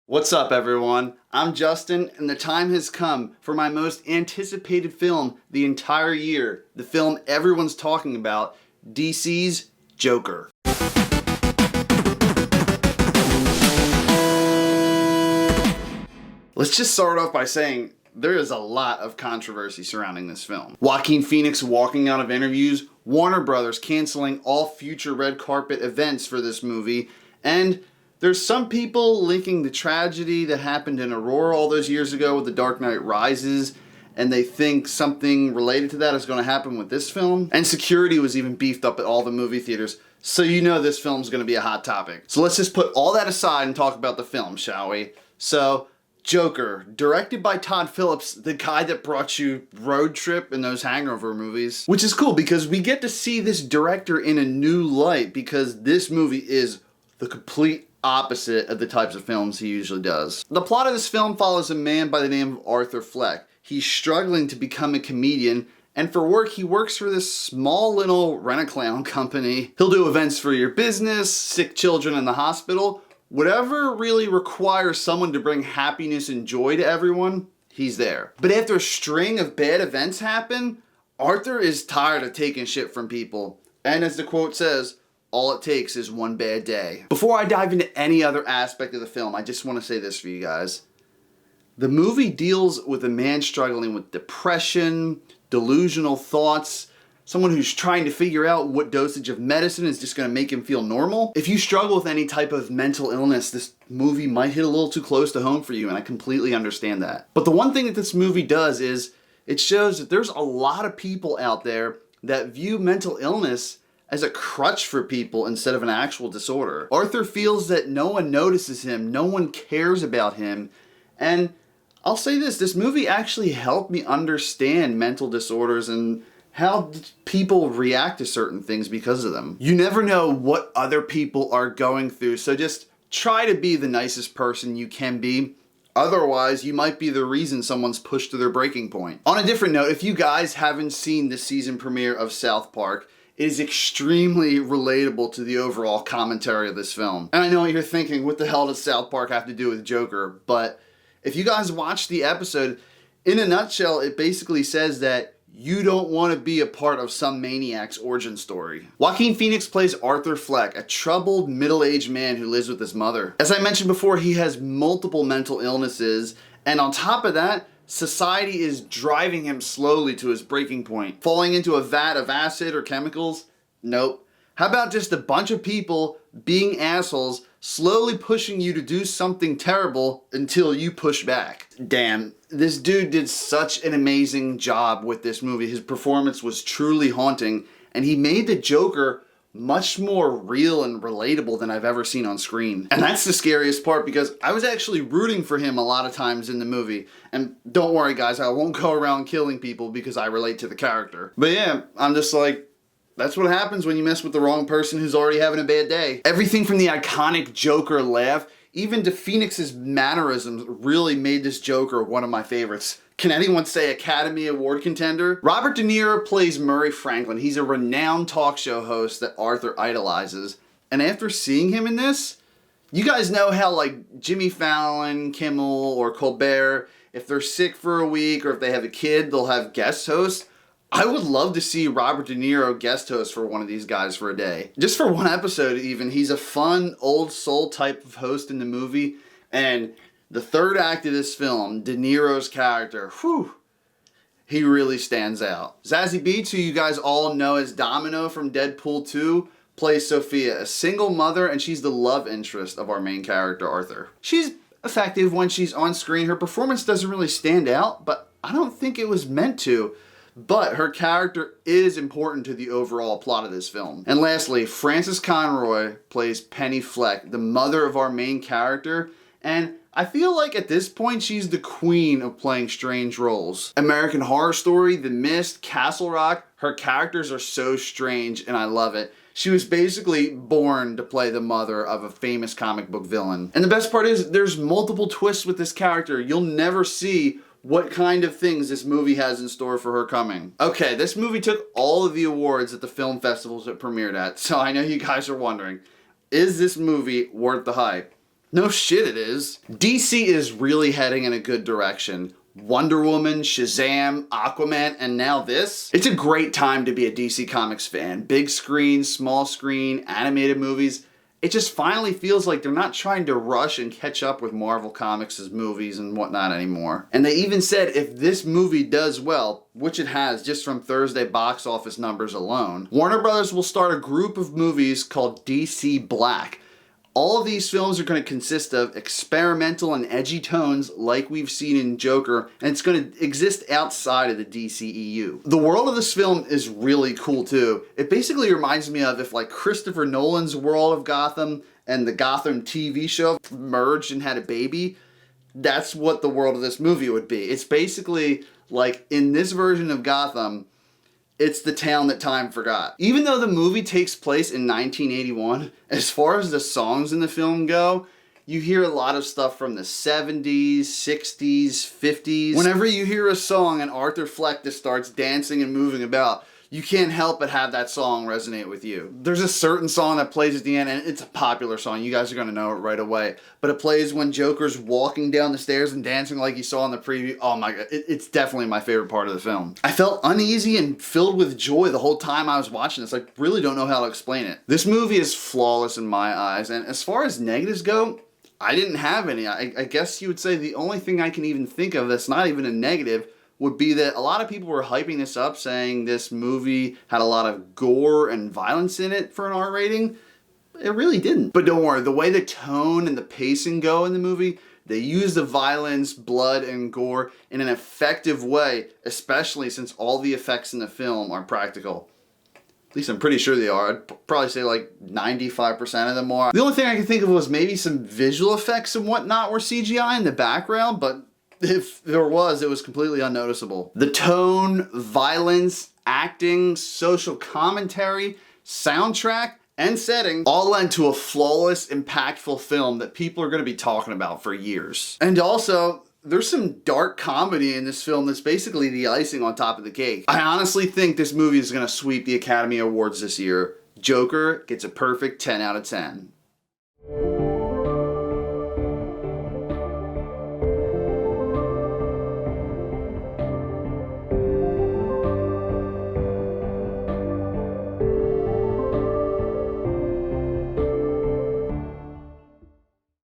What's up, everyone? I'm Justin, and the time has come for my most anticipated film the entire year, the film everyone's talking about, DC's Joker. Let's just start off by saying there is a lot of controversy surrounding this film. Joaquin Phoenix walking out of interviews, Warner Brothers canceling all future red carpet events for this movie, and there's some people linking the tragedy that happened in Aurora all those years ago with The Dark Knight Rises, and they think something related to that is going to happen with this film. And security was even beefed up at all the movie theaters, so you know this film's going to be a hot topic. So let's just put all that aside and talk about the film, shall we? So, Joker, directed by Todd Phillips, the guy that brought you Road Trip and those Hangover movies. Which is cool because we get to see this director in a new light because this movie is the complete opposite of the types of films he usually does. The plot of this film follows a man by the name of Arthur Fleck. He's struggling to become a comedian, and for work he works for this small little rent-a-clown company. He'll do events for your business, sick children in the hospital, whatever really requires someone to bring happiness and joy to everyone, he's there. But after a string of bad events happen, Arthur is tired of taking shit from people. And as the quote says, all it takes is one bad day. Before I dive into any other aspect of the film, I just want to say this for you guys. The movie deals with a man struggling with depression, delusional thoughts, someone who's trying to figure out what dosage of medicine is just going to make him feel normal. If you struggle with any type of mental illness, this movie might hit a little too close to home for you, and I completely understand that. But the one thing that this movie does is it shows that there's a lot of people out there that view mental illness as a crutch for people instead of an actual disorder. Arthur feels that no one notices him, no one cares about him, and I'll say this movie actually helped me understand mental disorders and how people react to certain things because of them. You never know what other people are going through, so just try to be the nicest person you can be. Otherwise, you might be the reason someone's pushed to their breaking point. On a different note, if you guys haven't seen the season premiere of South Park, it is extremely relatable to the overall commentary of this film. And I know what you're thinking, what the hell does South Park have to do with Joker? But if you guys watch the episode, in a nutshell, it basically says that you don't want to be a part of some maniac's origin story. Joaquin Phoenix plays Arthur Fleck, a troubled middle-aged man who lives with his mother. As I mentioned before, he has multiple mental illnesses, and on top of that, society is driving him slowly to his breaking point. Falling into a vat of acid or chemicals? Nope. How about just a bunch of people being assholes, slowly pushing you to do something terrible until you push back? Damn, this dude did such an amazing job with this movie. His performance was truly haunting, and he made the Joker much more real and relatable than I've ever seen on screen. And that's the scariest part because I was actually rooting for him a lot of times in the movie. And don't worry guys, I won't go around killing people because I relate to the character. But yeah, I'm just like, that's what happens when you mess with the wrong person who's already having a bad day. Everything from the iconic Joker laugh, even to Phoenix's mannerisms really made this Joker one of my favorites. Can anyone say Academy Award contender? Robert De Niro plays Murray Franklin. He's a renowned talk show host that Arthur idolizes. And after seeing him in this, you guys know how like Jimmy Fallon, Kimmel, or Colbert, if they're sick for a week or if they have a kid, they'll have guest hosts. I would love to see Robert De Niro guest host for one of these guys for a day. Just for one episode even. He's a fun, old soul type of host in the movie. And the third act of this film, De Niro's character, he really stands out. Zazie Beetz, who you guys all know as Domino from Deadpool 2, plays Sophia, a single mother, and she's the love interest of our main character, Arthur. She's effective when she's on screen. Her performance doesn't really stand out, but I don't think it was meant to. But her character is important to the overall plot of this film. And lastly, Frances Conroy plays Penny Fleck, the mother of our main character, and I feel like at this point she's the queen of playing strange roles. American Horror Story, The Mist, Castle Rock, her characters are so strange and I love it. She was basically born to play the mother of a famous comic book villain. And the best part is there's multiple twists with this character. You'll never see what kind of things this movie has in store for her coming. Okay, this movie took all of the awards at the film festivals it premiered at, so I know you guys are wondering, is this movie worth the hype? No shit it is. DC is really heading in a good direction. Wonder Woman, Shazam, Aquaman, and now this. It's a great time to be a DC Comics fan. Big screen, small screen, animated movies. It just finally feels like they're not trying to rush and catch up with Marvel Comics' movies and whatnot anymore. And they even said if this movie does well, which it has just from Thursday box office numbers alone, Warner Brothers will start a group of movies called DC Black. All of these films are going to consist of experimental and edgy tones like we've seen in Joker, and it's going to exist outside of the DCEU. The world of this film is really cool too. It basically reminds me of if like Christopher Nolan's world of Gotham and the Gotham TV show merged and had a baby. That's what the world of this movie would be. It's basically like in this version of Gotham, it's the town that time forgot. Even though the movie takes place in 1981, as far as the songs in the film go, you hear a lot of stuff from the 70s, 60s, 50s. Whenever you hear a song and Arthur Fleck just starts dancing and moving about, you can't help but have that song resonate with you. There's a certain song that plays at the end, and it's a popular song. You guys are going to know it right away. But it plays when Joker's walking down the stairs and dancing like you saw in the preview. Oh my god, it's definitely my favorite part of the film. I felt uneasy and filled with joy the whole time I was watching this. I really don't know how to explain it. This movie is flawless in my eyes, and as far as negatives go, I didn't have any. I guess you would say the only thing I can even think of that's not even a negative would be that a lot of people were hyping this up, saying this movie had a lot of gore and violence in it for an R rating. It really didn't. But don't worry, the way the tone and the pacing go in the movie, they use the violence, blood, and gore in an effective way, especially since all the effects in the film are practical. At least I'm pretty sure they are. I'd probably say like 95% of them are. The only thing I could think of was maybe some visual effects and whatnot were CGI in the background, but if there was, it was completely unnoticeable. The tone, violence, acting, social commentary, soundtrack, and setting all led to a flawless, impactful film that people are going to be talking about for years. And also, there's some dark comedy in this film that's basically the icing on top of the cake. I honestly think this movie is going to sweep the Academy Awards this year. Joker gets a perfect 10 out of 10.